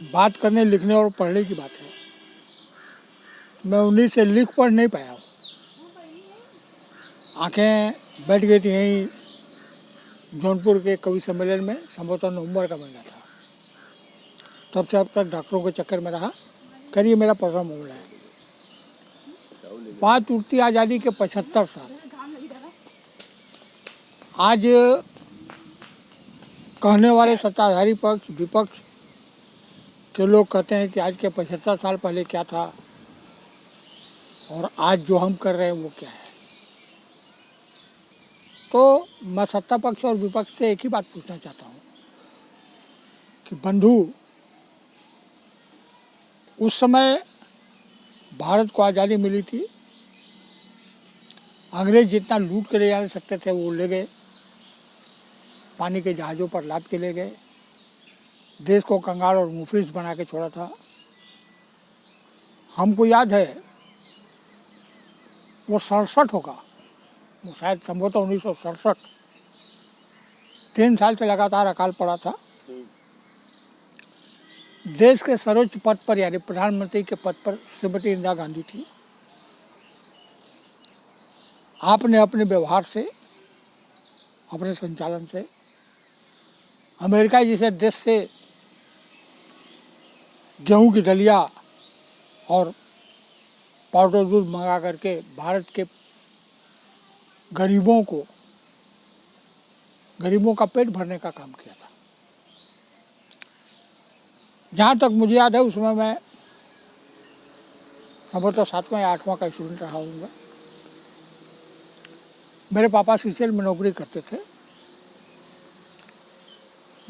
बात करने लिखने और पढ़ने की बात है, मैं उन्हीं से लिख पढ़ नहीं पाया हूँ। आंखें बैठ गई थी यहीं जौनपुर के कवि सम्मेलन में, संभवतः नवंबर का महीना था। तब से अब तक डॉक्टरों के चक्कर में रहा। करिए मेरा 15वां मामला है। बात उठती आज़ादी के 75 साल। आज कहने वाले सत्ताधारी पक्ष विपक्ष के लोग कहते हैं कि आज के 75 साल पहले क्या था और आज जो हम कर रहे हैं वो क्या है। तो मैं सत्ता पक्ष और विपक्ष से एक ही बात पूछना चाहता हूँ कि बंधु, उस समय भारत को आज़ादी मिली थी, अंग्रेज जितना लूट के ले जा सकते थे वो ले गए, पानी के जहाज़ों पर लाद के ले गए, देश को कंगाल और मुफलिस बना के छोड़ा था। हमको याद है वो 67 होगा, वो शायद संभवतः 1967, 3 साल से लगातार अकाल पड़ा था। देश के सर्वोच्च पद पर यानी प्रधानमंत्री के पद पर श्रीमती इंदिरा गांधी थी। आपने अपने व्यवहार से, अपने संचालन से अमेरिका जैसे देश से गेहूं की दलिया और पाउडर दूध मंगा करके भारत के गरीबों का पेट भरने का काम किया था। जहाँ तक मुझे याद है उस समय मैं संभवतः 7वां या 8वां का स्टूडेंट रहा हूँगा। मेरे पापा सीसीएल में नौकरी करते थे।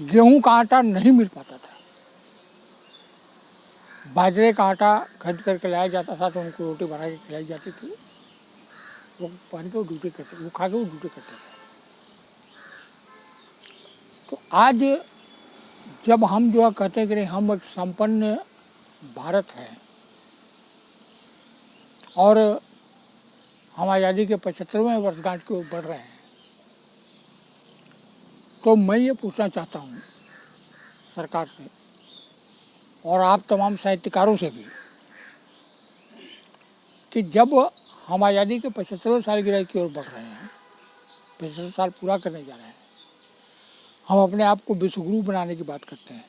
गेहूं का आटा नहीं मिल पाता था, बाजरे का आटा खरीद करके लाया जाता था तो उनको रोटी बना के खिलाई जाती थी। वो पानी को ड्यूटी करते, वो खा के वो ड्यूटी करते थे। तो आज जब हम जो है कहते हैं कि नहीं हम एक संपन्न भारत है और हम आज़ादी के 75वें वर्षगांठ की ओर बढ़ रहे हैं, तो मैं ये पूछना चाहता हूँ सरकार से और आप तमाम साहित्यकारों से भी कि जब हम आज़ादी के 75वें सालगिरह की ओर बढ़ रहे हैं, 75 साल पूरा करने जा रहे हैं, हम अपने आप को विश्वगुरु बनाने की बात करते हैं,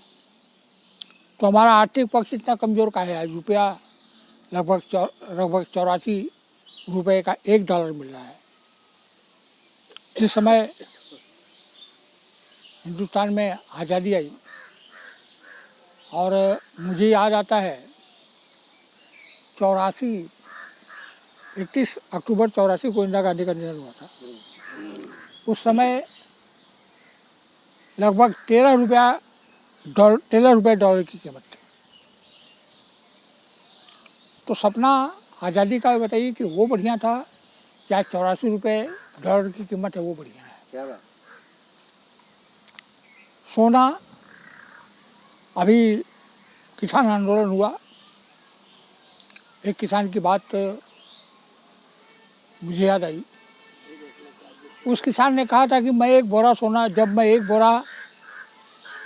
तो हमारा आर्थिक पक्ष इतना कमज़ोर का है। आज रुपया लगभग 84 रुपये का $1 मिल रहा है। जिस समय हिंदुस्तान में आज़ादी आई और मुझे याद आता है 31 अक्टूबर 84 को इंदिरा गांधी का निधन हुआ था। उस समय लगभग 13 रुपये डॉलर की कीमत थी। तो सपना आज़ादी का बताइए कि वो बढ़िया था या 84 रुपये डॉलर की कीमत है वो बढ़िया है। क्या बात? सोना, अभी किसान आंदोलन हुआ, एक किसान की बात मुझे याद आई। उस किसान ने कहा था कि मैं एक बोरा सोना, जब मैं एक बोरा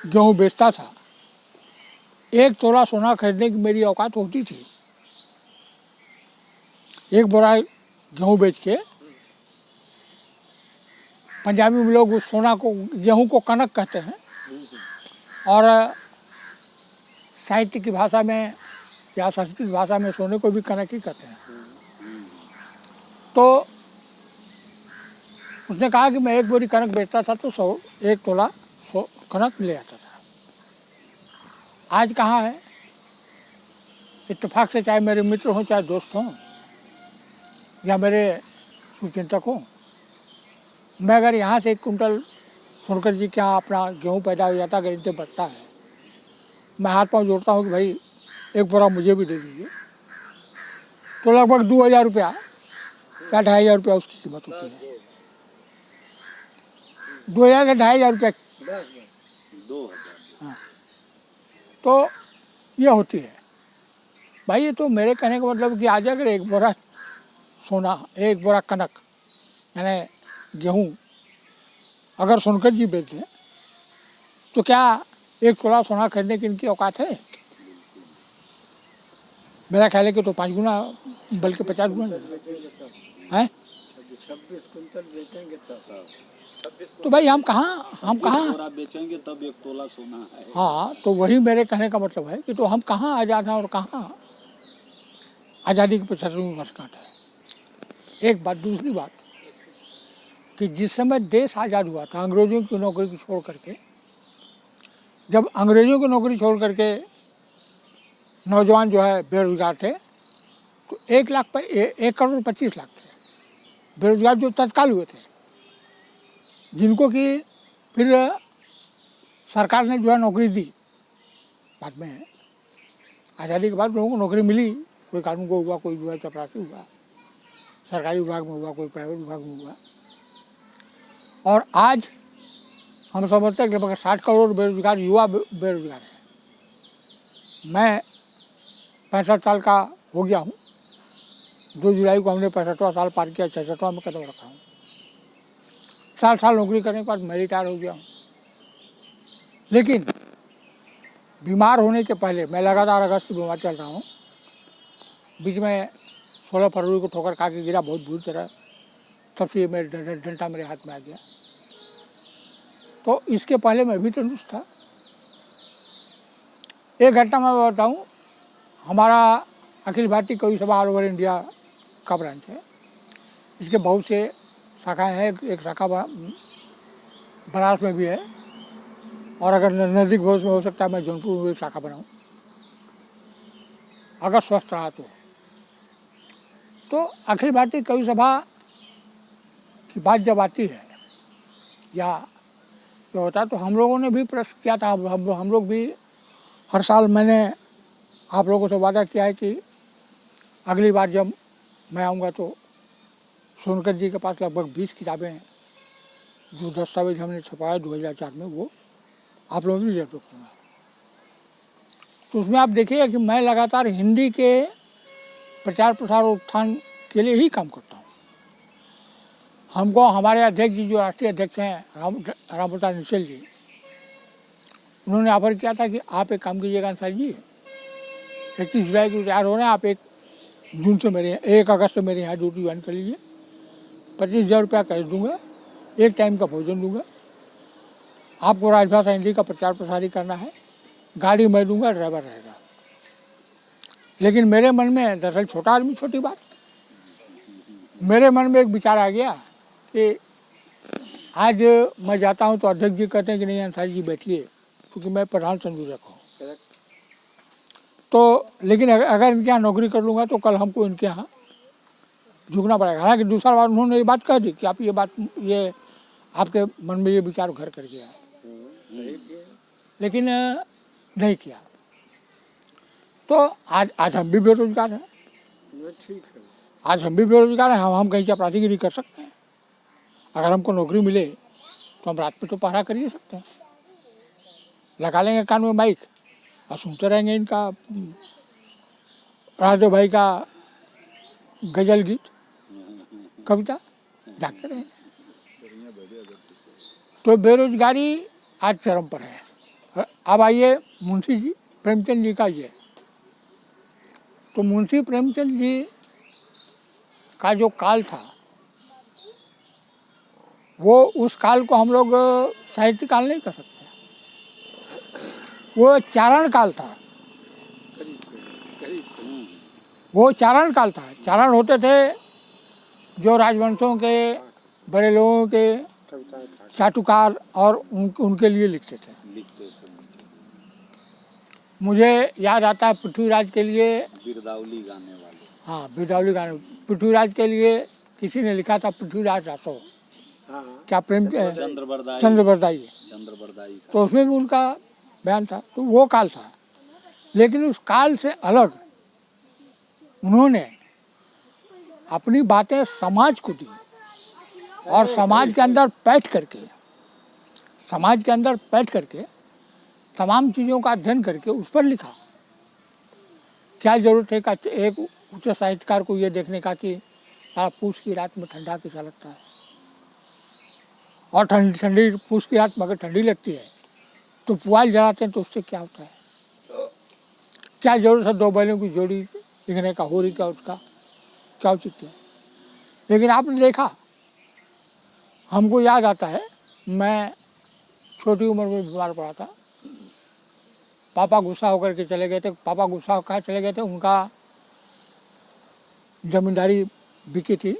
गेहूँ बेचता था, 1 तोला सोना खरीदने की मेरी औकात होती थी। 1 बोरा गेहूँ बेच के, पंजाबी में लोग उस सोना को, गेहूँ को कनक कहते हैं और साहित्य की भाषा में या संस्कृत भाषा में सोने को भी कनक ही कहते हैं। तो उसने कहा कि मैं 1 बोरी कनक बेचता था तो 1 तोला कनक ले आता था। आज कहाँ है? इत्तेफाक से चाहे मेरे मित्र हों, चाहे दोस्त हों या मेरे शुभचिंतक हों, मैं अगर यहाँ से 1 कुंटल सोनकर जी के यहाँ अपना गेहूँ पैदा हो जाता, अगर इनसे बचता है, मैं हाथ पांव जोड़ता हूँ कि भाई 1 बोरा मुझे भी दे दीजिए, तो लगभग 2000 रुपया या 2500 रुपया उसकी कीमत होती है। 2000 से 2500 रुपया, हाँ, तो ये होती है भाई। ये तो मेरे कहने का मतलब कि आज अगर 1 बोरा सोना, 1 बोरा कनक यानी गेहूँ अगर सोनकर जी बेच दें तो क्या 1 तोला सोना खरीदने की इनकी औकात है? मेरा ख्याल है कि तो 5 गुना बल्कि 50 गुना है। 26 कुंटल बेचेंगे तब। तो भाई हम कहाँ बेचेंगे तब 1 तोला सोना है। हाँ, तो वही मेरे कहने का मतलब है कि तो हम कहाँ आज़ाद हैं और कहाँ आज़ादी की 75वीं वर्षगांठ है। एक बात। दूसरी बात कि जिस समय देश आज़ाद हुआ था अंग्रेज़ों की नौकरी को छोड़ करके, जब अंग्रेज़ों की नौकरी छोड़ करके नौजवान जो है बेरोजगार थे, तो 1,25,00,000 थे बेरोजगार जो तत्काल हुए थे, जिनको कि फिर सरकार ने जो है नौकरी दी। बाद में आज़ादी के बाद लोगों को नौकरी मिली, कोई कानून को हुआ, कोई जो है चपरासी हुआ, सरकारी विभाग में हुआ, कोई प्राइवेट विभाग में हुआ। और आज हम समझते हैं कि लगभग 60 करोड़ बेरोजगार युवा बेरोजगार हैं। मैं 65 साल का हो गया हूँ। 2 जुलाई को हमने 65वां साल पार किया, 66वां में कदम रखा हूँ। 60 साल नौकरी करने के बाद मैं रिटायर हो गया हूँ। लेकिन बीमार होने के पहले मैं लगातार अगस्त से बीमार चल रहा हूँ। बीच में 16 फरवरी को ठोकर खा के गिरा बहुत बुरी तरह, तब से मेरे डंडा मेरे हाथ में आ गया। तो इसके पहले मैं भी तंदुरुस्त था। एक घटना मैं बताऊँ, हमारा अखिल भारतीय कवि सभा ऑल ओवर इंडिया का ब्रांच है। इसके बहुत से शाखाएँ हैं। एक शाखा बनारस में भी है, और अगर नज़दीक भविष्य में हो सकता है मैं जौनपुर में एक शाखा बनाऊँ, अगर स्वस्थ रहा तो अखिल भारतीय कवि सभा की बात जब आती है या जो होता है, तो हम लोगों ने भी प्रश्न किया था। हम लोग भी हर साल मैंने आप लोगों से वादा किया है कि अगली बार जब मैं आऊँगा तो सोनकर जी के पास लगभग 20 किताबें हैं, जो दस्तावेज हमने छपाया 2004 में, वो आप लोगों की जरूरत रखूँगा। तो उसमें आप देखिएगा कि मैं लगातार हिंदी के प्रचार प्रसार और उत्थान के लिए ही काम करता हूँ। हमको हमारे अध्यक्ष जी, जो राष्ट्रीय अध्यक्ष हैं राम प्रताप निश्चल जी, उन्होंने ऑफर किया था कि आप एक काम कीजिएगा अंसारी जी, 31 जुलाई को रिटायर हो रहे हैं, आप 1 अगस्त से मेरे यहाँ ड्यूटी ज्वाइन कर लीजिए। 25,000 रुपया कैश दूंगा, 1 टाइम का भोजन दूंगा, आपको राजभाषा हिंदी का प्रचार प्रसार ही करना है, गाड़ी मैं दूंगा, ड्राइवर रहेगा। लेकिन मेरे मन में, दरअसल छोटा आदमी छोटी बात, मेरे मन में एक विचार आ गया कि आज मैं जाता हूँ तो अध्यक्ष जी कहते हैं कि नहीं अंसारी जी बैठिए, क्योंकि मैं प्रधान संयोजक हूँ। तो लेकिन अगर इनके यहाँ नौकरी कर लूँगा तो कल हमको इनके यहाँ झुकना पड़ेगा। हालांकि दूसरा बार उन्होंने ये बात कह दी कि आप ये आपके मन में ये विचार घर कर गया है, लेकिन नहीं किया। तो आज हम भी बेरोजगार हैं। आज हम भी बेरोजगार हैं। हम कहीं चपरासीगिरी कर सकते हैं। अगर हमको नौकरी मिले तो हम रात पे तो पहरा कर ही सकते हैं, लगा लेंगे कान में माइक और सुनते रहेंगे इनका राजदेव भाई का गजल गीत, कविता, जागते रहेंगे। तो बेरोजगारी आज चरम पर है। अब आइए मुंशी जी प्रेमचंद जी का ये, तो मुंशी प्रेमचंद जी का जो काल था, वो उस काल को हम लोग साहित्य काल नहीं कर सकते। वो चारण काल था। वो चारण काल था। चारण होते थे जो राजवंशों के बड़े लोगों के चाटुकार और उनके लिए लिखते थे। मुझे याद आता है पृथ्वीराज के लिए बिरदावली गाने वाले। हाँ, बिरदावली गाने। पृथ्वीराज के लिए किसी ने लिखा था पृथ्वीराज रासो, क्या प्रेम चंद्रबरदाई। तो उसमें भी उनका बयान था। तो वो काल था। लेकिन उस काल से अलग उन्होंने अपनी बातें समाज को दी और समाज के अंदर बैठ करके तमाम चीज़ों का अध्ययन करके उस पर लिखा। क्या ज़रूरत है एक उच्च साहित्यकार को ये देखने का कि पूस की रात में ठंडा कैसा लगता है, और ठंडी पूस की रात में अगर ठंडी लगती है तो पुआल जलाते हैं तो उससे क्या होता है। क्या ज़रूरत है 2 बैलों की जोड़ी लिखने का हो रही क्या उसका क्या औचित्य है। लेकिन आपने देखा, हमको याद आता है, मैं छोटी उम्र में बीमार पड़ा था, पापा गुस्सा होकर के चले गए थे। पापा गुस्सा होकर चले गए थे, उनका जमींदारी बिकी थी,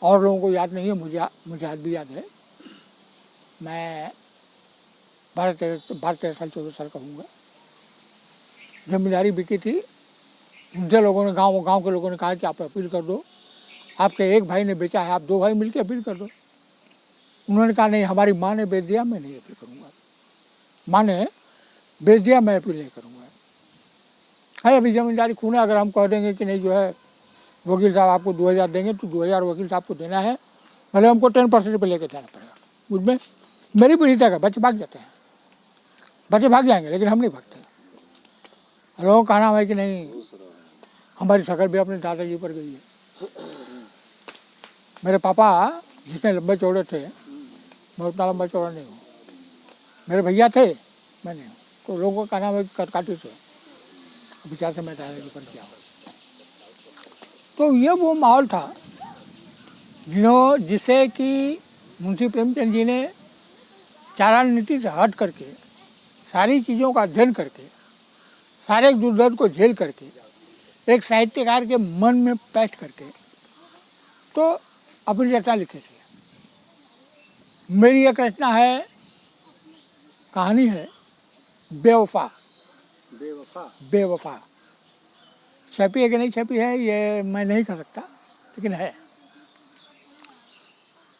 और लोगों को याद नहीं है, मुझे आज भी याद है। मैं 12-13 साल 14 साल का हूँगा। जमींदारी बिकी थी, मुझे लोगों ने गांव के लोगों ने कहा कि आप अपील कर दो, आपके एक भाई ने बेचा है, आप 2 भाई मिलकर अपील कर दो। उन्होंने कहा नहीं, हमारी माँ ने बेच दिया, मैं नहीं अपील करूँगा। माँ ने बेच दिया, मैं अपील नहीं करूँगा। है अभी जमींदारी खून है। अगर हम कह देंगे कि नहीं जो है वकील साहब आपको 2000 देंगे तो 2000 वकील साहब को देना है, भले हमको 10% पे लेके जाना पड़ेगा। मुझ में मेरी पीढ़ी तक है, बच्चे भाग जाते हैं, बच्चे भाग जाएंगे, लेकिन हम नहीं भागते। लोगों का कहना है कि नहीं, हमारी शक्ल भी अपने दादाजी पर गई है। मेरे पापा जितने लंबे चौड़े थे, मैं उतना लंबा चौड़ा नहीं हूँ। मेरे भैया थे, मैं नहीं हूँ। तो लोगों का कहना है कि कटकाठी से विचार से मैं दादाजी पर गया। तो ये वो माहौल था जिसे कि मुंशी प्रेमचंद जी ने चारण नीति से हट करके, सारी चीज़ों का अध्ययन करके, सारे दुर्दर्द को झेल करके, एक साहित्यकार के मन में बैठ करके तो अपनी रचना लिखे थे। मेरी एक रचना है, कहानी है बेवफा। बेवफा छपी है कि नहीं छपी है ये मैं नहीं कह सकता, लेकिन है।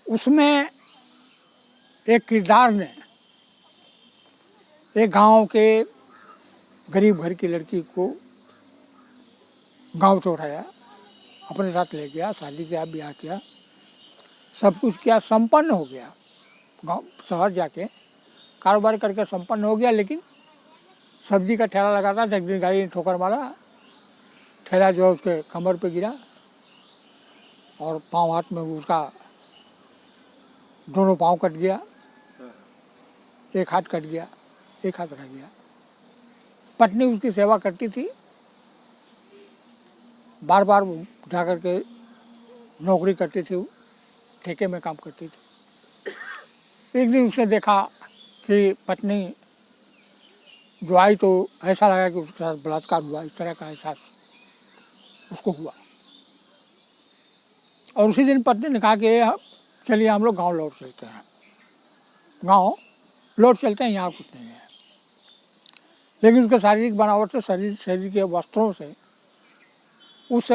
उसमें एक किरदार ने एक गांव के गरीब घर की लड़की को गांव से उठाया, अपने साथ ले गया, शादी किया, ब्याह किया, सब कुछ किया, संपन्न हो गया। गांव शहर जाके कारोबार करके संपन्न हो गया। लेकिन सब्जी का ठेला लगाता था, एक दिन गाड़ी ने ठोकर मारा, ठेला जो है उसके कमर पे गिरा और पाँव हाथ में उसका दोनों पाँव कट गया, एक हाथ कट गया, एक हाथ रह गया। पत्नी उसकी सेवा करती थी, बार बार जा कर के नौकरी करती थी, ठेके में काम करती थी। एक दिन उसने देखा कि पत्नी जो आई तो ऐसा लगा कि उसके साथ बलात्कार हुआ, इस तरह का एहसास उसको हुआ। और उसी दिन पत्नी ने कहा कि चलिए हम लोग गांव लौट चलते हैं, गांव लौट चलते हैं, यहाँ कुछ नहीं है। लेकिन उसके शारीरिक बनावट से, शरीर के वस्त्रों से उस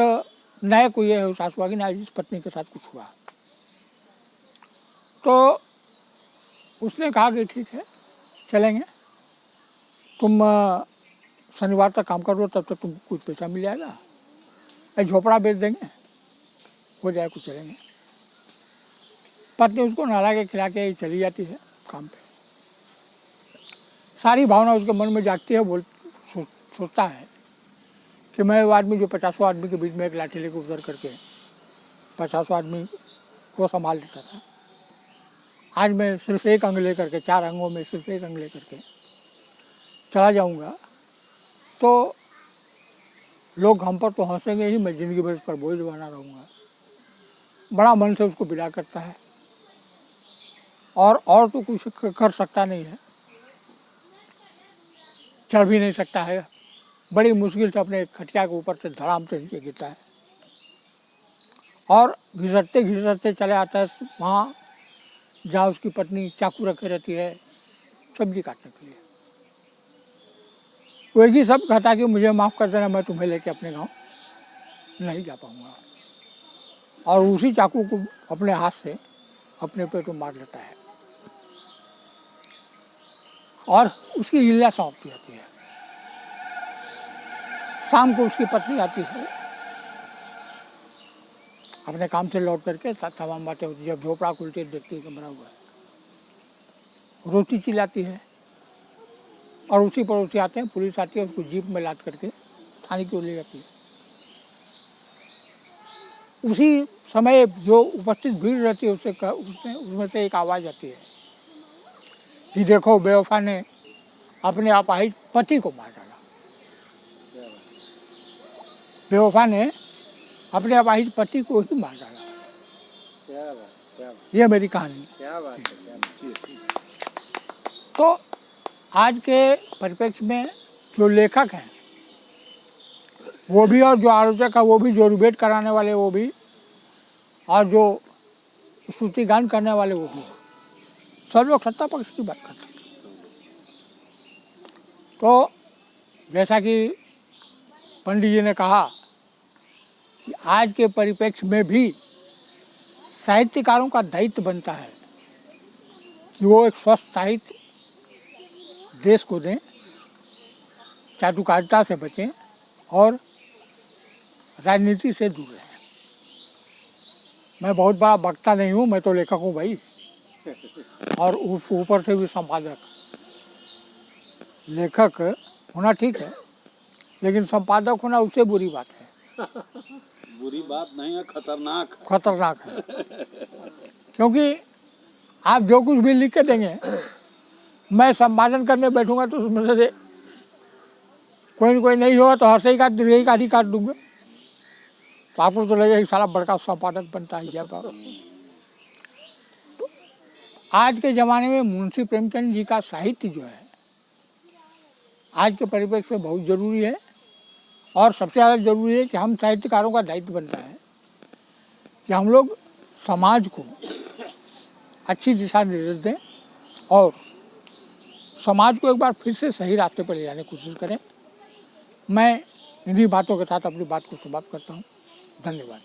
नए को ये एहसास हुआ कि ना इस पत्नी के साथ कुछ हुआ। तो उसने कहा कि ठीक है चलेंगे, तुम शनिवार तक काम कर दो, तब तक तुमको कुछ पैसा मिल जाएगा, एक झोपड़ा बेच देंगे, हो जाए कुछ, चलेंगे। पत्नी उसको नहला के खिला के चली जाती है काम पे। सारी भावना उसके मन में जागती है। सोचता है कि मैं वो आदमी जो 50 आदमी के बीच में एक लाठी लेकर उतर करके 50 आदमी को संभाल लेता था, आज मैं सिर्फ एक अंग लेकर के, 4 अंगों में सिर्फ एक अंग लेकर के चला जाऊंगा तो लोग हम पर तो हंसेंगे ही, मैं जिंदगी भर इस पर बोझ बना रहूँगा। बड़ा मन से उसको विदा करता है और तो कुछ कर सकता नहीं है, चल भी नहीं सकता है। बड़ी मुश्किल से अपने खटिया के ऊपर से धड़ाम से नीचे गिरता है और घिसटते घिसटते चले आता है वहाँ जहाँ उसकी पत्नी चाकू रखे रहती है सब्जी काटने के लिए। वो एक ही सब कहता है कि मुझे माफ़ कर देना, मैं तुम्हें लेके अपने गांव नहीं जा पाऊँगा। और उसी चाकू को अपने हाथ से अपने पेट में मार लेता है और उसकी लीला समाप्ति होती है। शाम को उसकी पत्नी आती है अपने काम से लौट करके, तमाम बातें होती है। जब झोपड़ा खुलती देखती है कि मरा हुआ है, रोटी चिल्लाती है और उसी पड़ोसी आते हैं, पुलिस आती है, उसको जीप में लाद करके थाने की ओर ले जाती है। उसी समय जो उपस्थित भीड़ रहती है उसमें से एक आवाज़ आती है कि देखो बेवफा ने अपने अपाहिज पति को मार डाला। बेवफा ने अपने अपाहिज पति को ही मार डाला। क्या बात, क्या बात, ये मेरी कहानी। क्या बात है, क्या बात है। तो आज के परिप्रेक्ष्य में जो लेखक हैं वो भी, और जो आलोचक है वो भी, जो डिबेट कराने वाले वो भी, और जो स्तुति गान करने वाले वो भी, सब लोग सत्ता पक्ष की बात करते हैं। तो जैसा कि पंडित जी ने कहा कि आज के परिप्रेक्ष्य में भी साहित्यकारों का दायित्व बनता है कि वो एक स्वस्थ साहित्य देश को दें, चाटुकारिता से बचें और राजनीति से दूर रहें। मैं बहुत बड़ा वक्ता नहीं हूँ, मैं तो लेखक हूँ भाई, और उस ऊपर से भी संपादक। लेखक होना ठीक है, लेकिन संपादक होना उससे बुरी बात है। बुरी बात नहीं है, खतरनाक है। खतरनाक है, क्योंकि आप जो कुछ भी लिख के देंगे, मैं संपादन करने बैठूंगा तो उसमें से कोई न कोई नहीं होगा तो हर्षई का दीर्घई का ही काट दूंगा, तो आपको तो लगेगा कि साला बड़का संपादक बनता है क्या बाबा। तो आज के ज़माने में मुंशी प्रेमचंद जी का साहित्य जो है आज के परिप्रेक्ष्य में बहुत ज़रूरी है, और सबसे ज़्यादा ज़रूरी है कि हम साहित्यकारों का दायित्व बनता है कि हम लोग समाज को अच्छी दिशा निर्देश दें और समाज को एक बार फिर से सही रास्ते पर ले जाने की कोशिश करें। मैं इन्हीं बातों के साथ अपनी बात को समाप्त करता हूँ। धन्यवाद।